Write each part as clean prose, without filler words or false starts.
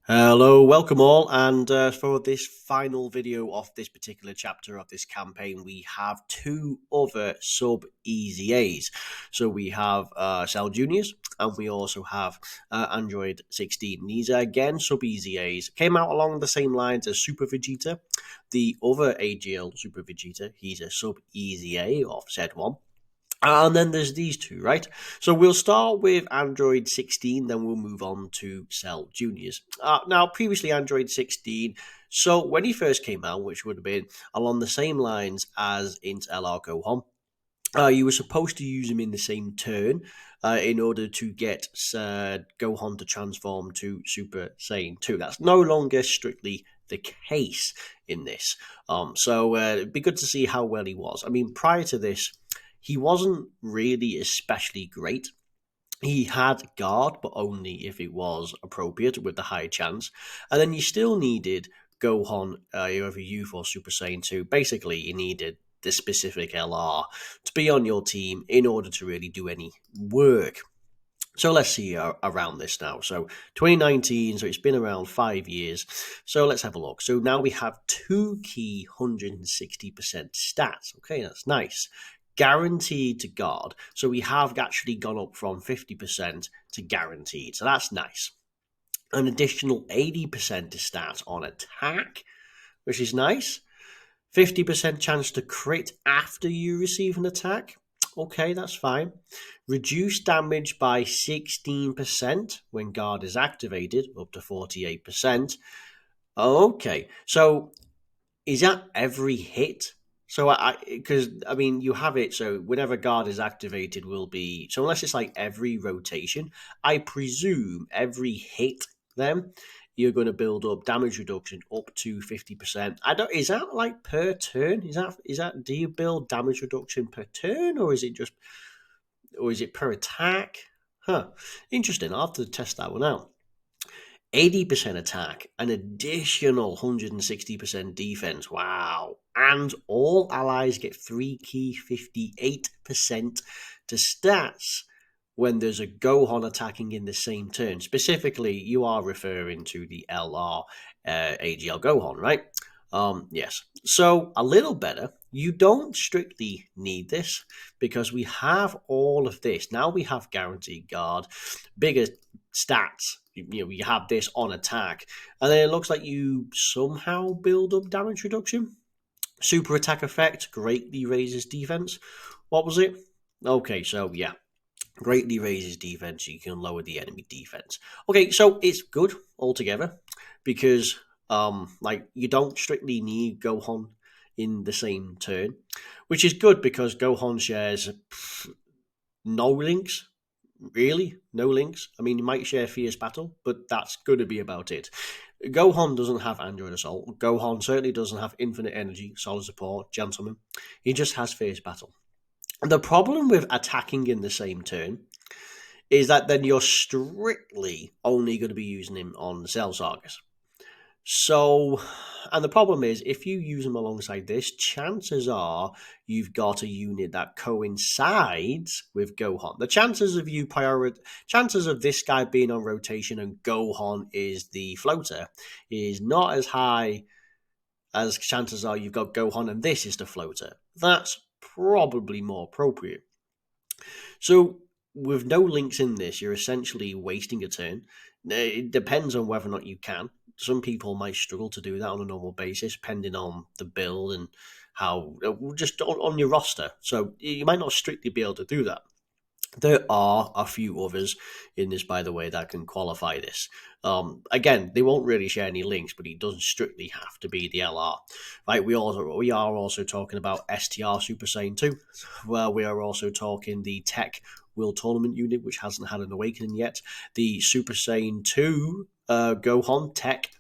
Hello, welcome all, and for this final video of this particular chapter of this campaign, we have two other sub-easy A's. So we have Cell Juniors, and we also have Android 16. These are again sub-easy A's. Came out along the same lines as Super Vegeta. The other AGL Super Vegeta, he's a sub-easy A of said one. And then there's these two, right? So we'll start with Android 16, then we'll move on to Cell Juniors. Now, previously Android 16, so when he first came out, which would have been along the same lines as Int LR Gohan, you were supposed to use him in the same turn in order to get Gohan to transform to Super Saiyan 2. That's no longer strictly the case in this. So it'd be good to see how well he was. I mean, prior to this, he wasn't really especially great. He had guard, but only if it was appropriate with the high chance. And then you still needed Gohan, either Youth or Super Saiyan 2. Basically, you needed the specific LR to be on your team in order to really do any work. So let's see around this now. So 2019, so it's been around 5 years. So let's have a look. So now we have two key 160% stats. Okay, that's nice. Guaranteed to guard. So we have actually gone up from 50% to guaranteed. So that's nice. An additional 80% to stats on attack, which is nice. 50% chance to crit after you receive an attack. Okay, that's fine. Reduce damage by 16% when guard is activated, up to 48%. Okay, so is that every hit? So because I mean, you have it. So whenever guard is activated, will be so unless it's like every rotation. I presume every hit. Then you're going to build up damage reduction up to 50%. I don't. Is that like per turn? Is that? Do you build damage reduction per turn, or is it per attack? Huh. Interesting. I'll have to test that one out. 80% attack, an additional 160% defense. Wow. And all allies get 3 key 58% to stats when there's a Gohan attacking in the same turn. Specifically, you are referring to the LR AGL Gohan, right? Yes. So a little better. You don't strictly need this because we have all of this. Now we have guaranteed guard, bigger stats. You have this on attack, and then it looks like you somehow build up damage reduction. Super attack effect greatly raises defense. What was it? Okay, so yeah, greatly raises defense. You can lower the enemy defense. Okay, so it's good altogether because like you don't strictly need Gohan in the same turn, which is good because Gohan shares no links. Really? No links? I mean, you might share Fierce Battle, but that's going to be about it. Gohan doesn't have Android Assault. Gohan certainly doesn't have Infinite Energy, Solid Support, Gentleman. He just has Fierce Battle. The problem with attacking in the same turn is that then you're strictly only going to be using him on Cell Sagas. So, and the problem is, if you use them alongside this, chances are you've got a unit that coincides with Gohan. The chances of chances of this guy being on rotation and Gohan is the floater is not as high as chances are you've got Gohan and this is the floater. That's probably more appropriate. So, with no links in this, you're essentially wasting a turn. It depends on whether or not you can. Some people might struggle to do that on a normal basis, depending on the build and how, just on your roster. So you might not strictly be able to do that. There are a few others in this, by the way, that can qualify this. Again, they won't really share any links, but it doesn't strictly have to be the LR. Right? We are also talking about STR Super Saiyan 2. Well, we are also talking the Tech World Tournament unit, which hasn't had an awakening yet. The Super Saiyan 2 Gohan Tech,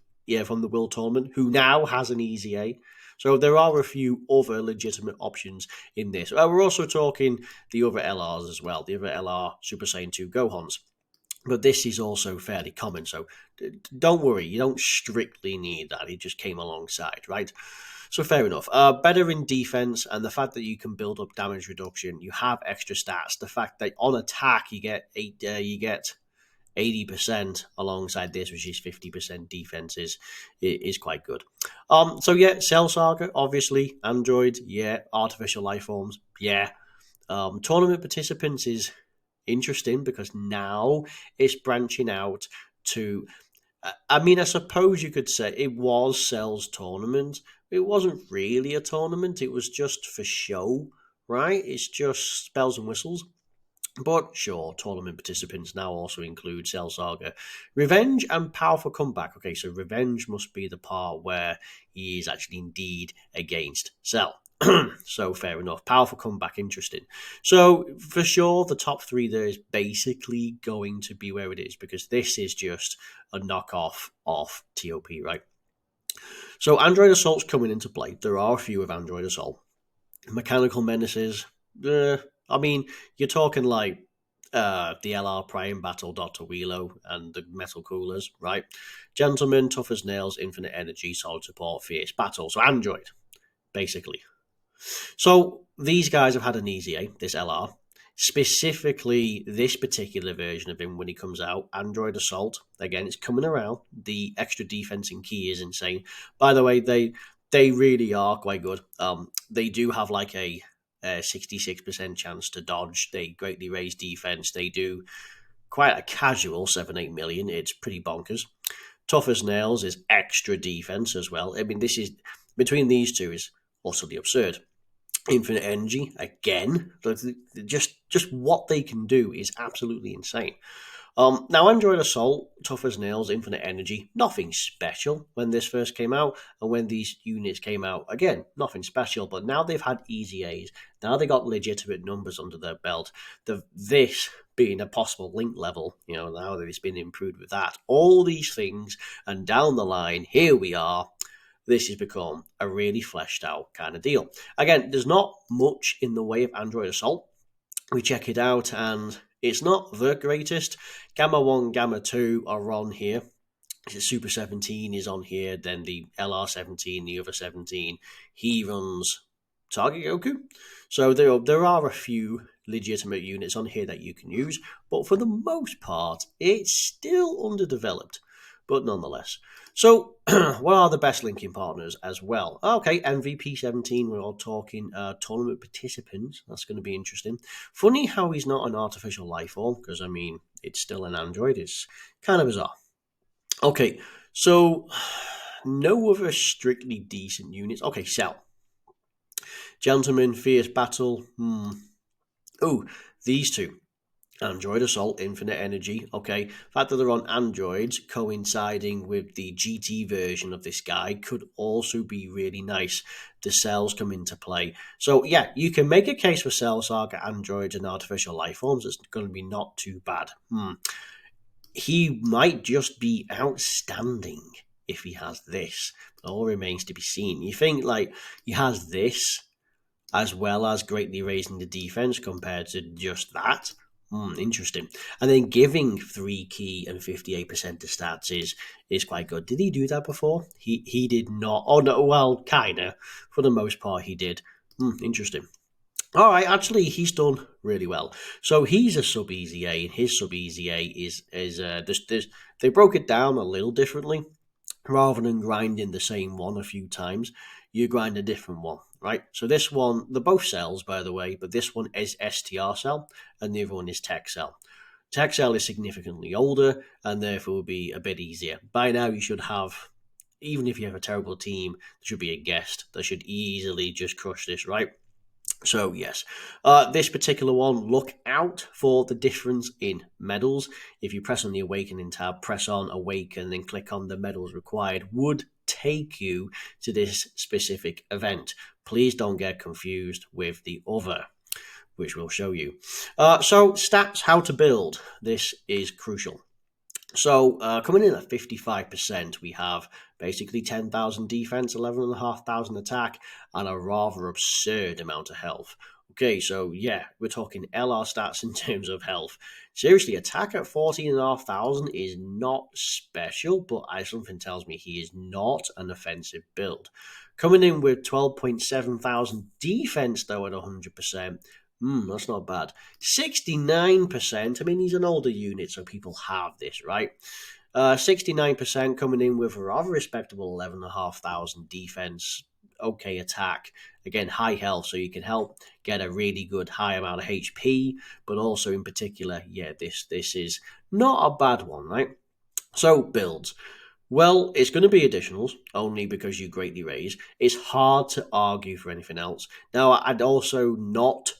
from the World Tournament, who now has an Easy A. So there are a few other legitimate options in this. We're also talking the other LRs as well, the other LR Super Saiyan 2 Gohans. But this is also fairly common, so don't worry, you don't strictly need that. It just came alongside, right? So fair enough. Better in defense, and the fact that you can build up damage reduction, you have extra stats. The fact that on attack you get 80% alongside this, which is 50% defense, is quite good. So yeah, Cell Saga, obviously, Android, yeah, artificial life forms, yeah. Tournament participants is interesting because now it's branching out to. I mean, I suppose you could say it was Cell's tournament. It wasn't really a tournament. It was just for show, right? It's just bells and whistles. But sure, tournament participants now also include Cell Saga, Revenge, and Powerful Comeback. Okay, so Revenge must be the part where he is actually indeed against Cell. So fair enough. Powerful Comeback, interesting. So for sure, the top three there is basically going to be where it is because this is just a knockoff of TOP, right? So Android Assault's coming into play. There are a few of Android Assault. Mechanical Menaces, I mean, you're talking like the LR Prime Battle Dr. Wheelo and the Metal Coolers, right? Gentleman, Tough as Nails, Infinite Energy, Solid Support, Fierce Battle. So Android, basically. So these guys have had an easy A, this LR. Specifically, this particular version of him when he comes out, Android Assault. Again, it's coming around. The extra defense and key is insane. By the way, they really are quite good. They do have like a 66% chance to dodge. They greatly raise defense. They do quite a casual 7-8 million. It's pretty bonkers. Tough as Nails is extra defense as well. I mean, this is between these two is utterly absurd. Infinite Energy again, just what they can do is absolutely insane. Now, Android Assault, Tough as Nails, Infinite Energy, nothing special when this first came out, and when these units came out, again, nothing special, but now they've had easy A's, now they got legitimate numbers under their belt, this being a possible link level, now that it's been improved with that, all these things, and down the line, here we are, this has become a really fleshed out kind of deal. Again, there's not much in the way of Android Assault. We check it out and it's not the greatest. Gamma 1, Gamma 2 are on here. Super 17 is on here, then the LR 17, the other 17. He runs Target Goku. So there are a few legitimate units on here that you can use, but for the most part, it's still underdeveloped. But nonetheless. So, what are the best linking partners as well? Okay, MVP 17, we're all talking tournament participants. That's going to be interesting. Funny how he's not an artificial life form, because, I mean, it's still an android. It's kind of bizarre. Okay, so no other strictly decent units. Okay, Cell. Gentleman, Fierce Battle. Oh, these two. Android Assault, Infinite Energy. Okay, the fact that they're on Androids coinciding with the GT version of this guy could also be really nice. The cells come into play. So yeah, you can make a case for Cell Saga, Androids, and artificial life forms. It's going to be not too bad. He might just be outstanding if he has this. It all remains to be seen. You think like he has this as well as greatly raising the defense compared to just that? Interesting. And then giving 3 key and 58% to stats is quite good. Did he do that before? He did not. Oh, no, well, kind of. For the most part, he did. Interesting. All right, actually, he's done really well. So he's a sub-easy A, and his sub-easy A is they broke it down a little differently. Rather than grinding the same one a few times, you grind a different one, right? So this one, they're both cells, by the way, but this one is STR cell, and the other one is Tech cell. Tech cell is significantly older, and therefore will be a bit easier. By now, you should have, even if you have a terrible team, there should be a guest that should easily just crush this, right? So yes, this particular one, look out for the difference in medals. If you press on the Awakening tab, press on Awaken, then click on the medals required, would take you to this specific event. Please don't get confused with the other, which we'll show you. So stats, how to build. This is crucial. So coming in at 55%, we have basically 10,000 defense, 11,500 attack, and a rather absurd amount of health. Okay, so yeah, we're talking LR stats in terms of health. Seriously, attack at 14,500 is not special, but something tells me he is not an offensive build. Coming in with 12,700 defense, though, at 100%, That's not bad. 69%. I mean, he's an older unit, so people have this, right? 69% coming in with a rather respectable 11,500 defense. Okay, attack. Again, high health, so you can help get a really good high amount of HP, but also in particular, yeah, this is not a bad one, right? So builds. Well, it's going to be additionals, only because you greatly raise. It's hard to argue for anything else. Now, I'd also not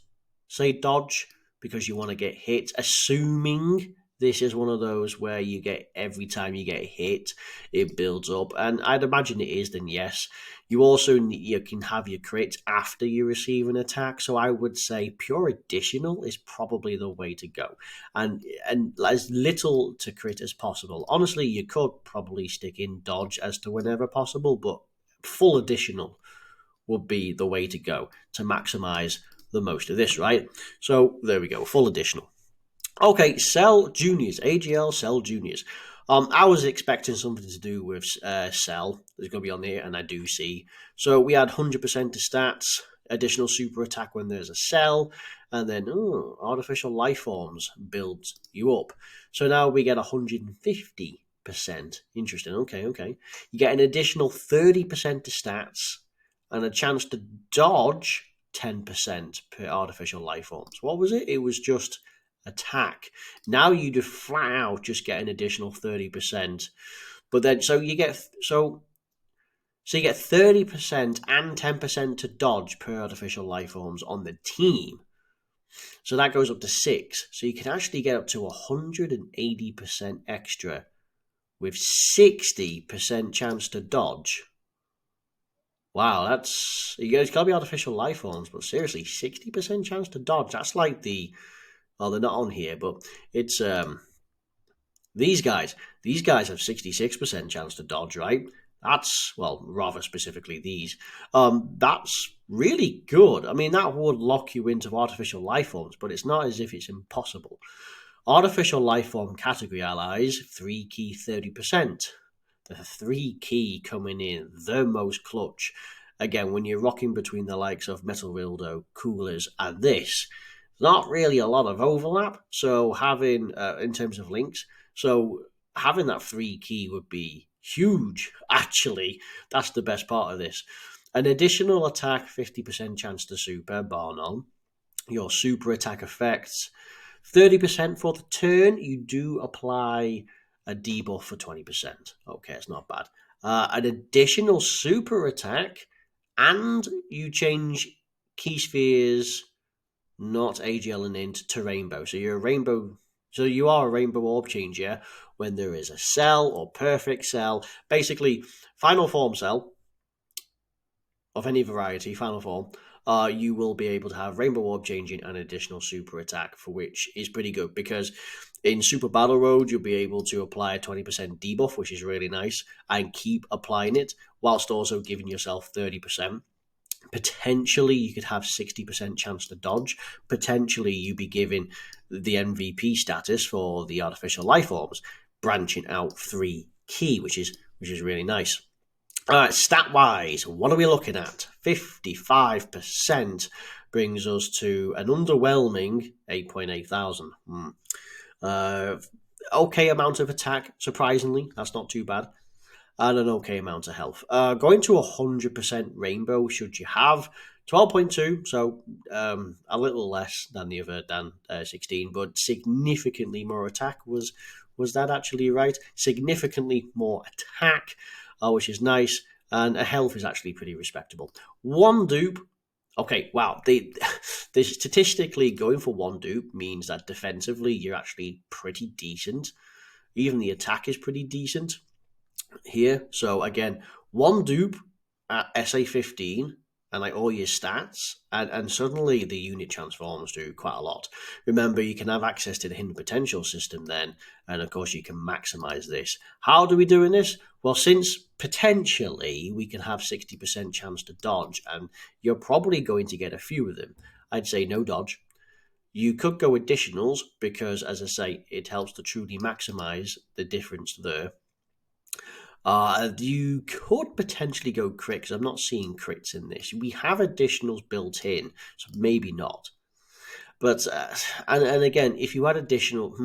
say dodge, because you want to get hit, assuming this is one of those where you get every time you get hit, it builds up. And I'd imagine it is, then yes. You also you can have your crits after you receive an attack. So I would say pure additional is probably the way to go. And as little to crit as possible. Honestly, you could probably stick in dodge as to whenever possible, but full additional would be the way to go to maximize the most of this, right? So there we go, full additional. Okay, Cell Juniors, AGL Cell Juniors. I was expecting something to do with Cell. There's going to be on here, and I do see. So we had 100% to stats, additional super attack when there's a cell, and then artificial life forms builds you up. So now we get 150%. Interesting. Okay. You get an additional 30% to stats and a chance to dodge 10% per artificial life forms. What was it? It was just attack. Now you just flat out just get an additional 30%. But then you get 30% and 10% to dodge per artificial life forms on the team. So that goes up to 6. So you can actually get up to 180% extra with 60% chance to dodge. Wow, it's got to be artificial life forms, but seriously, 60% chance to dodge. That's like well, they're not on here, but it's these guys. These guys have 66% chance to dodge, right? That's, well, rather specifically these. That's really good. I mean, that would lock you into artificial life forms, but it's not as if it's impossible. Artificial life form category allies, 3 key 30%. The 3 key coming in the most clutch. Again, when you're rocking between the likes of Metal Rildo, Coolers, and this, not really a lot of overlap. So having, in terms of links, so having that 3 key would be huge. Actually, that's the best part of this. An additional attack, 50% chance to super, bar none. Your super attack effects, 30% for the turn. You do apply a debuff for 20%. Okay, it's not bad. An additional super attack, and you change key spheres, not AGL and int, to rainbow. So you're a rainbow. So you are a rainbow orb changer when there is a cell or perfect cell. Basically, final form cell of any variety, final form, you will be able to have rainbow orb changing and additional super attack, for which is pretty good because in Super Battle Road you'll be able to apply a 20% debuff, which is really nice, and keep applying it whilst also giving yourself 30%. Potentially you could have 60% chance to dodge. Potentially you'd be given the MVP status for the artificial life forms, branching out 3 key, which is really nice. Stat wise, what are we looking at? 55% brings us to an underwhelming 8.8 thousand. Okay amount of attack, surprisingly, that's not too bad. And an okay amount of health. Going to 100% rainbow, should you have 12.2, so a little less than the other, than 16, but significantly more attack. Was that actually right? Significantly more attack, which is nice, and a health is actually pretty respectable. 1 dupe. Okay, wow. They statistically going for 1 dupe means that defensively you're actually pretty decent. Even the attack is pretty decent here. So again, 1 dupe at SA15 and like all your stats, and suddenly the unit transforms do quite a lot. Remember, you can have access to the hidden potential system then, and of course you can maximize this. How do we do in this? Well, since potentially we can have 60% chance to dodge, and you're probably going to get a few of them, I'd say no dodge. You could go additionals because, as I say, it helps to truly maximize the difference there. You could potentially go crits. I'm not seeing crits in this. We have additionals built in, so maybe not. But and again, if you had additionals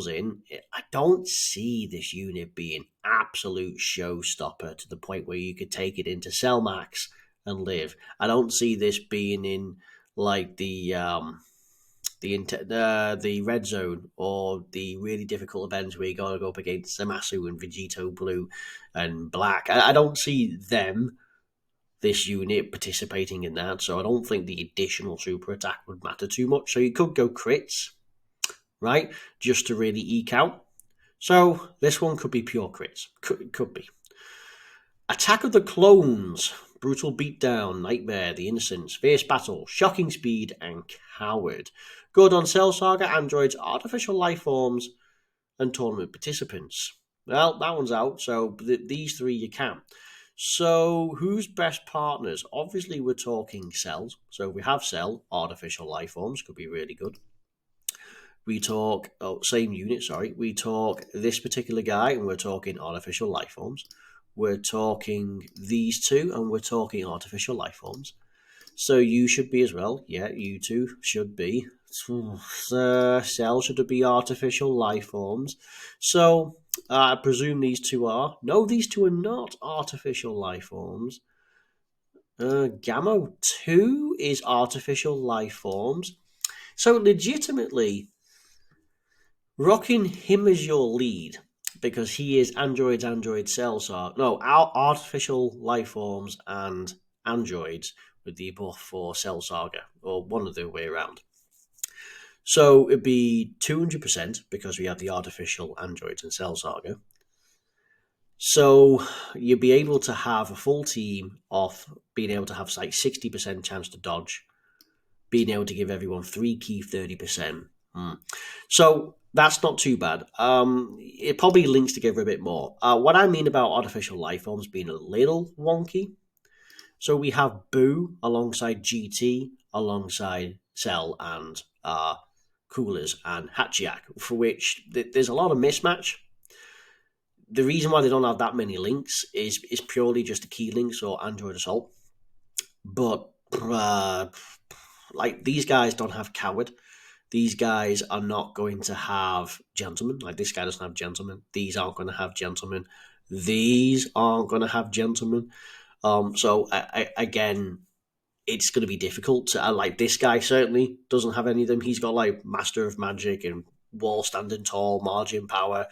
in, I don't see this unit being absolute showstopper to the point where you could take it into Cell Max and live. I don't see this being in like the red zone or the really difficult events where you got to go up against Zamasu and Vegito Blue and Black. I don't see this unit participating in that, so I don't think the additional super attack would matter too much. So you could go crits, right, just to really eke out. So this one could be pure crits. Could be. Attack of the Clones, Brutal Beatdown, Nightmare, The Innocents, Fierce Battle, Shocking Speed, and Coward. Good on Cell Saga, Androids, Artificial Life Forms, and Tournament Participants. Well, that one's out, so these three you can. So, who's best partners? Obviously, we're talking cells. So, we have cell, artificial life forms, could be really good. We talk, same unit, sorry. We talk this particular guy, and we're talking artificial life forms. We're talking these two, and we're talking artificial life forms. So, you should be as well. Yeah, you two should be. Cell should be artificial life forms. So, I presume these two are. No, these two are not artificial life forms. Gamma 2 is artificial life forms. So, legitimately, rocking him as your lead, because he is android cell saga. No, artificial life forms and androids with the buff for cell saga, or one of the way around. So it'd be 200% because we have the artificial androids and Cell Saga. So you'd be able to have a full team of being able to have like 60% chance to dodge, being able to give everyone 3 key 30%. So that's not too bad. It probably links together a bit more. What I mean about artificial life forms being a little wonky. So we have Boo alongside GT, alongside Cell and Coolers and Hatchiak, for which there's a lot of mismatch. The reason why they don't have that many links is purely just a key links or Android Assault. But like these guys don't have Coward. These guys are not going to have Gentleman. Like this guy doesn't have Gentleman. These aren't going to have Gentleman. These aren't going to have Gentleman. So again, it's going to be difficult. Like this guy certainly doesn't have any of them. He's got like Master of Magic and Wall Standing Tall, Margin Power.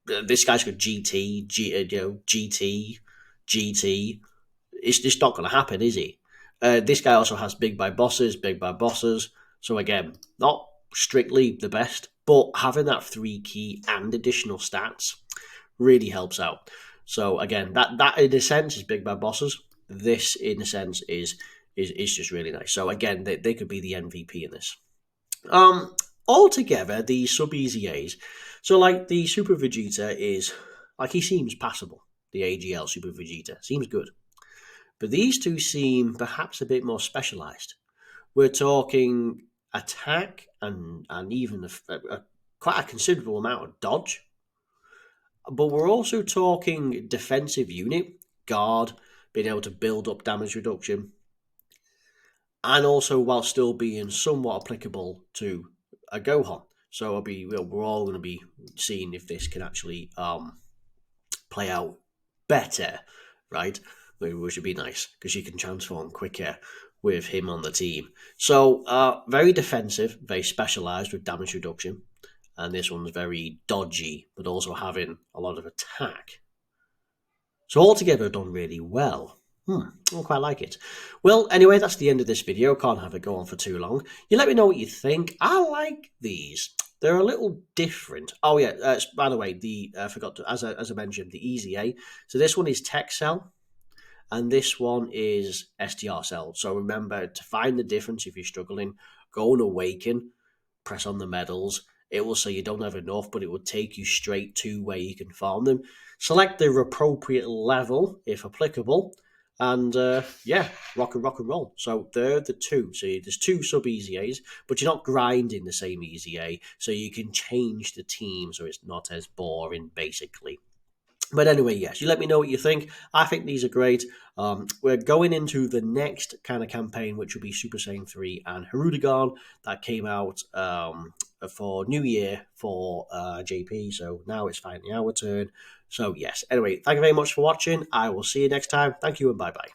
This guy's got GT, GT. It's just not going to happen, is he? This guy also has Big Bad Bosses. So again, not strictly the best, but having that 3 key and additional stats really helps out. So again, that in a sense is Big Bad Bosses. This, in a sense, is just really nice. So again, they could be the MVP in this. Altogether, the sub-easy A's. So like the Super Vegeta is, like he seems passable. The AGL Super Vegeta seems good. But these two seem perhaps a bit more specialized. We're talking attack and even quite a considerable amount of dodge. But we're also talking defensive unit, guard, being able to build up damage reduction, and also while still being somewhat applicable to a Gohan. So we're all going to be seeing if this can actually play out better, right? Which would be nice because you can transform quicker with him on the team. So very defensive, very specialized with damage reduction. And this one's very dodgy, but also having a lot of attack. So altogether, done really well. I quite like it. Well, anyway, that's the end of this video. Can't have it go on for too long. You let me know what you think. I like these. They're a little different. Oh yeah, by the way, I forgot to, as I mentioned, the Easy A. So this one is Tech Cell, and this one is STR Cell. So remember to find the difference if you're struggling. Go and Awaken, press on the medals. It will say you don't have enough, but it will take you straight to where you can farm them. Select the appropriate level, if applicable, and rock and roll. So they're the two. So there's 2 sub-easy A's, but you're not grinding the same easy A, so you can change the team so it's not as boring, basically. But anyway, yes, you let me know what you think. I think these are great. We're going into the next kind of campaign, which will be Super Saiyan 3 and Hirudegarn that came out for New Year for JP. So now it's finally our turn. So, yes, anyway, thank you very much for watching. I will see you next time. Thank you and bye bye.